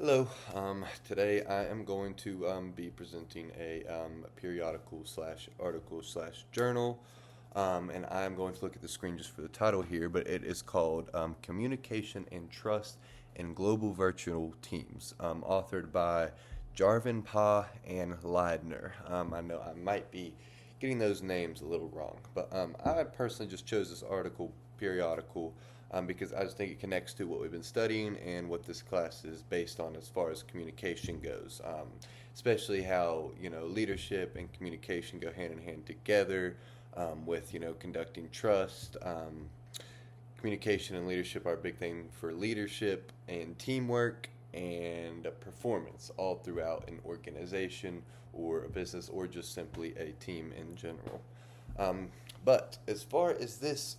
Hello. Today I am going to be presenting a periodical slash article slash journal, and I am going to look at the screen just for the title here, but it is called Communication and Trust in Global Virtual Teams, authored by Jarvin Pa and Leidner. I know I might be getting those names a little wrong, but I personally just chose this periodical, because I just think it connects to what we've been studying and what this class is based on as far as communication goes. Especially how leadership and communication go hand in hand together, with conducting trust. Communication and leadership are a big thing for leadership and teamwork and performance all throughout an organization or a business or just simply a team in general. Um, but as far as this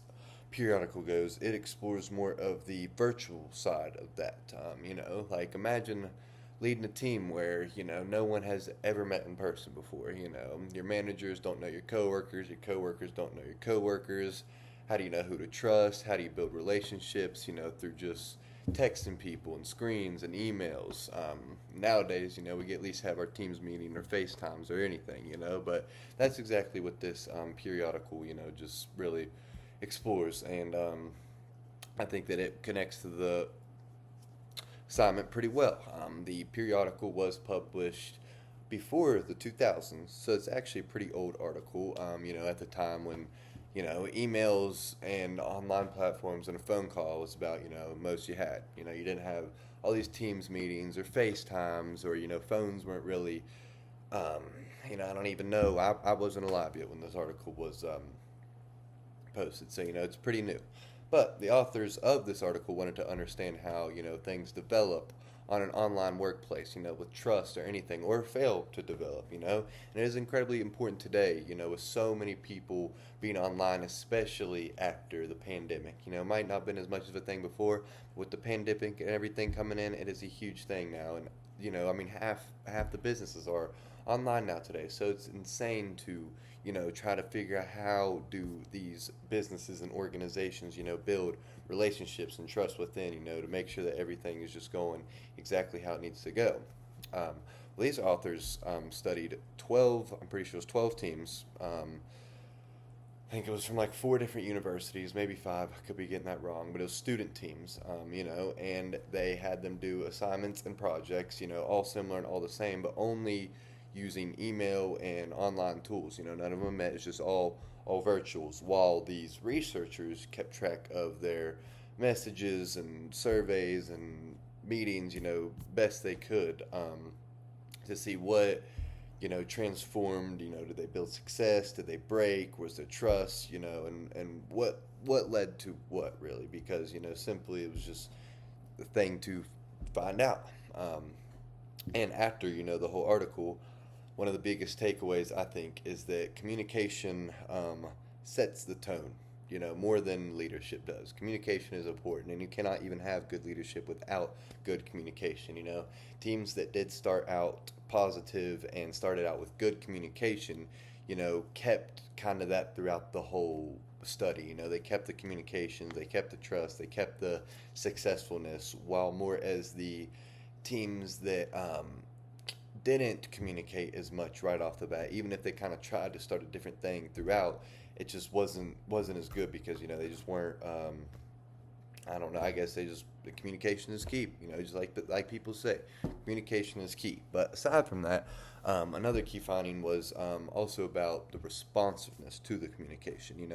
periodical goes, it explores more of the virtual side of that. Like imagine leading a team where no one has ever met in person before. Your managers don't know your coworkers don't know your coworkers. How do you know who to trust? How do you build relationships? Through just texting people and screens and emails. Nowadays, we at least have our Teams meeting or FaceTimes or anything. But that's exactly what this periodical, just really explores, and I think that it connects to the assignment pretty well. The periodical was published before the 2000s, so it's actually a pretty old article. At the time when emails and online platforms and a phone call was about most you had. You didn't have all these Teams meetings or FaceTimes, or phones weren't really. Um, I don't even know. I wasn't alive yet when this article was posted, so it's pretty new. But the authors of this article wanted to understand how things develop on an online workplace, with trust or anything, or fail to develop, and it is incredibly important today, with so many people being online, especially after the pandemic. It might not have been as much of a thing before, but with the pandemic and everything coming in, it is a huge thing now, and half the businesses are online now today, so it's insane to try to figure out how do these businesses and organizations, build relationships and trust within, to make sure that everything is just going exactly how it needs to go. Well, these authors studied 12, I'm pretty sure it was 12 teams. I think it was from like four different universities, maybe five. I could be getting that wrong, but it was student teams, and they had them do assignments and projects, all similar and all the same, but only using email and online tools. None of them met. It's just all virtuals. While these researchers kept track of their messages and surveys and meetings, best they could, to see what transformed. Did they build success? Did they break? Was there trust? And what led to what really? Because simply it was just the thing to find out. And after the whole article, one of the biggest takeaways I think is that communication sets the tone. More than leadership does. Communication is important, and you cannot even have good leadership without good communication. Teams that did start out positive and started out with good communication, kept kind of that throughout the whole study. They kept the communications, they kept the trust, they kept the successfulness, while more as the teams that didn't communicate as much right off the bat, even if they kind of tried to start a different thing throughout, it just wasn't as good because they just weren't. I don't know. I guess the communication is key. Just like people say, communication is key. But aside from that, another key finding was also about the responsiveness to the communication.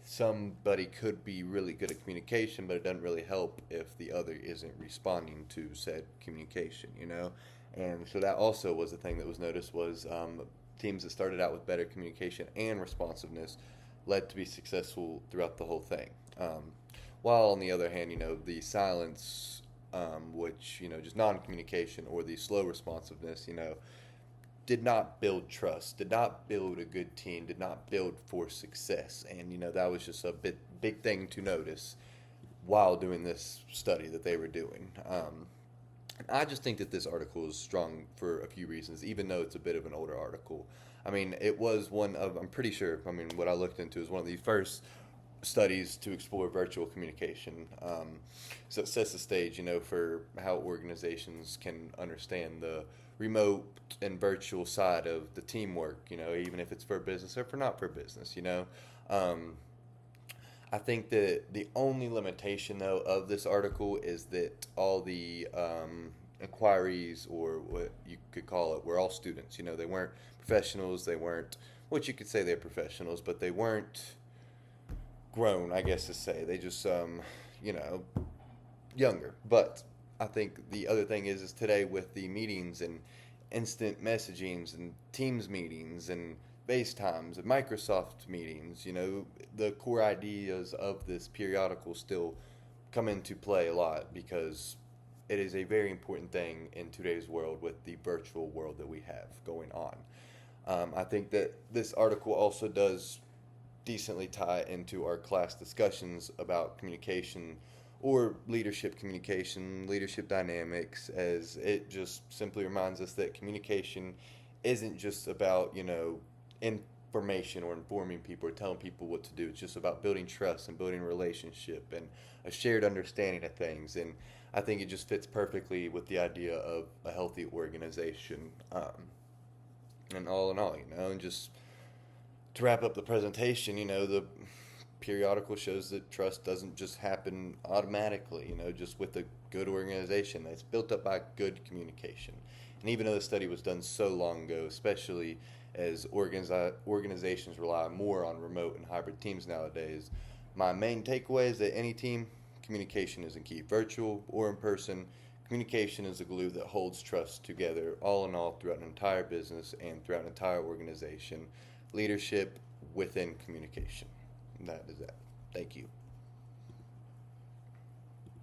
Somebody could be really good at communication, but it doesn't really help if the other isn't responding to said communication. And so that also was a thing that was noticed was teams that started out with better communication and responsiveness led to be successful throughout the whole thing. While on the other hand, the silence, which just non-communication or the slow responsiveness, did not build trust, did not build a good team, did not build for success, and that was just a big thing to notice while doing this study that they were doing. I just think that this article is strong for a few reasons, even though it's a bit of an older article. I mean, it was one of, I'm pretty sure, what I looked into is one of the first studies to explore virtual communication. So it sets the stage, for how organizations can understand the remote and virtual side of the teamwork, even if it's for business or for not for business. Um, I think that the only limitation, though, of this article is that all the inquiries, or what you could call it, were all students. They weren't professionals. They weren't, what you could say they're professionals, but they weren't grown, I guess to say. They just, you know, younger. But I think the other thing is today with the meetings and instant messagings and Teams meetings and FaceTimes and Microsoft meetings, the core ideas of this periodical still come into play a lot because it is a very important thing in today's world with the virtual world that we have going on. I think that this article also does decently tie into our class discussions about communication or leadership communication, leadership dynamics, as it just simply reminds us that communication isn't just about, information or informing people or telling people what to do. It's just about building trust and building a relationship and a shared understanding of things. And I think it just fits perfectly with the idea of a healthy organization. And all in all, and just to wrap up the presentation, the periodical shows that trust doesn't just happen automatically, just with a good organization. It's built up by good communication. And even though the study was done so long ago, especially as organizations rely more on remote and hybrid teams nowadays, my main takeaway is that any team, communication isn't key. Virtual or in person, communication is the glue that holds trust together, all in all, throughout an entire business and throughout an entire organization. Leadership within communication. And that is that. Thank you.